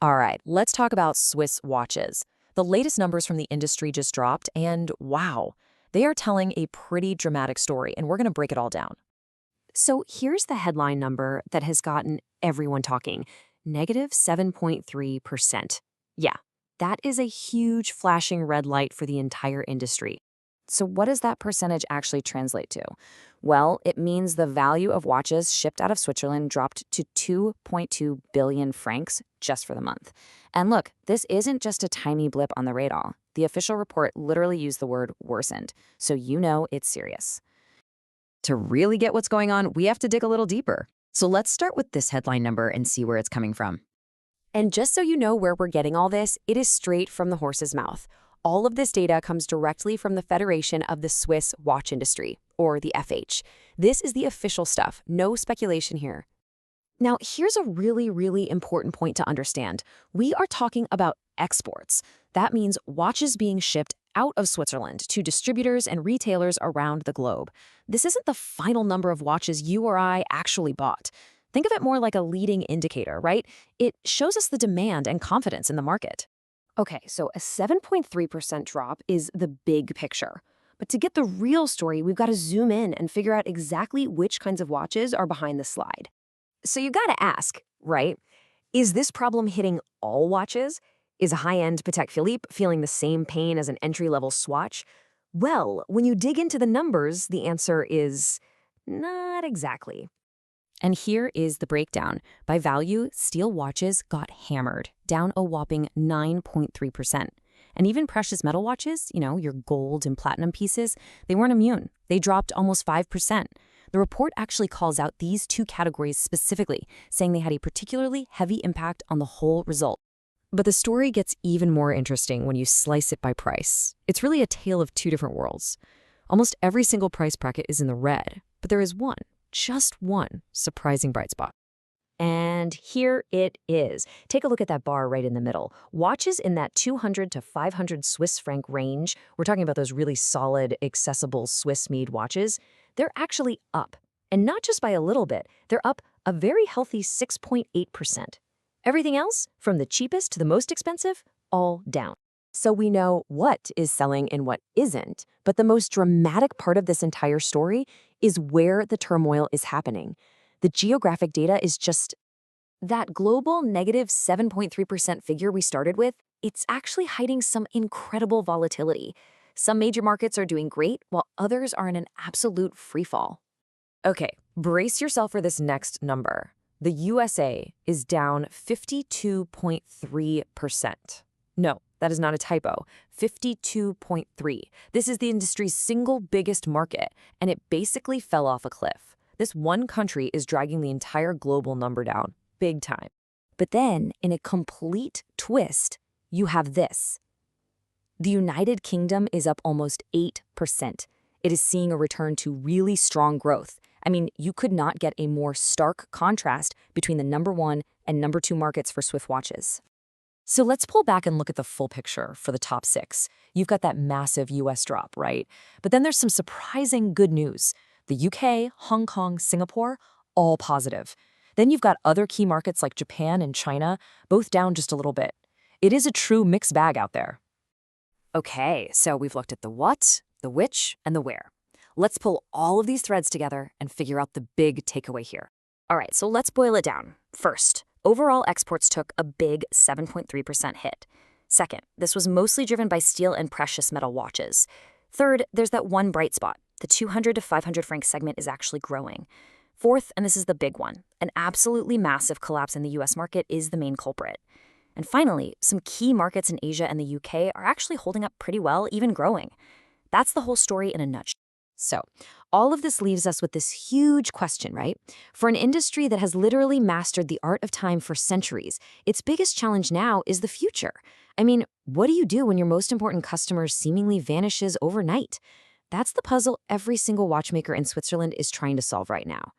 All right, let's talk about Swiss watches. The latest numbers from the industry just dropped, and wow, they are telling a pretty dramatic story, and we're going to break it all down. So here's the headline number that has gotten everyone talking, negative 7.3%. Yeah, that is a huge flashing red light for the entire industry. So, what does that percentage actually translate to? Well, it means the value of watches shipped out of Switzerland dropped to 2.2 billion francs just for the month. And look, this isn't just a tiny blip on the radar. The official report literally used the word worsened, so you know it's serious. To really get what's going on, we have to dig a little deeper. So let's start with this headline number and see where it's coming from. And just so you know where we're getting all this, it is straight from the horse's mouth. All of this data comes directly from the Federation of the Swiss Watch Industry, or the FH. This is the official stuff, no speculation here. Now, here's a really important point to understand. We are talking about exports. That means watches being shipped out of Switzerland to distributors and retailers around the globe. This isn't the final number of watches you or I actually bought. Think of it more like a leading indicator, right? It shows us the demand and confidence in the market. Okay, so a 7.3% drop is the big picture. But to get the real story, we've got to zoom in and figure out exactly which kinds of watches are behind the slide. So you got to ask, right? Is this problem hitting all watches? Is a high-end Patek Philippe feeling the same pain as an entry-level Swatch? Well, when you dig into the numbers, the answer is not exactly. And here is the breakdown. By value, steel watches got hammered, down a whopping 9.3%. And even precious metal watches, your gold and platinum pieces, they weren't immune. They dropped almost 5%. The report actually calls out these two categories specifically, saying they had a particularly heavy impact on the whole result. But the story gets even more interesting when you slice it by price. It's really a tale of two different worlds. Almost every single price bracket is in the red, but there is one, just one, surprising bright spot. And here it is. Take a look at that bar right in the middle. Watches in that 200 to 500 Swiss franc range, we're talking about those really solid, accessible Swiss-made watches, they're actually up. And not just by a little bit, they're up a very healthy 6.8%. Everything else, from the cheapest to the most expensive, all down. So we know what is selling and what isn't, but the most dramatic part of this entire story is where the turmoil is happening. The geographic data is just that global negative 7.3% figure we started with. It's actually hiding some incredible volatility. Some major markets are doing great, while others are in an absolute freefall. Okay, brace yourself for this next number. The USA is down 52.3%. No, that is not a typo. 52.3. This is the industry's single biggest market, and it basically fell off a cliff. This one country is dragging the entire global number down, big time. But then, in a complete twist, you have this. The United Kingdom is up almost 8%. It is seeing a return to really strong growth. I mean, you could not get a more stark contrast between the number one and number two markets for Swiss watches. So let's pull back and look at the full picture for the top six. You've got that massive US drop, right? But then there's some surprising good news. The UK, Hong Kong, Singapore, all positive. Then you've got other key markets like Japan and China, both down just a little bit. It is a true mixed bag out there. Okay, so we've looked at the what, the which, and the where. Let's pull all of these threads together and figure out the big takeaway here. All right, so let's boil it down. First, overall exports took a big 7.3% hit. Second, this was mostly driven by steel and precious metal watches. Third, there's that one bright spot. The 200 to 500 franc segment is actually growing. Fourth, and this is the big one, an absolutely massive collapse in the US market is the main culprit. And finally, some key markets in Asia and the UK are actually holding up pretty well, even growing. That's the whole story in a nutshell. So, all of this leaves us with this huge question, right? For an industry that has literally mastered the art of time for centuries, its biggest challenge now is the future. I mean, what do you do when your most important customer seemingly vanishes overnight? That's the puzzle every single watchmaker in Switzerland is trying to solve right now.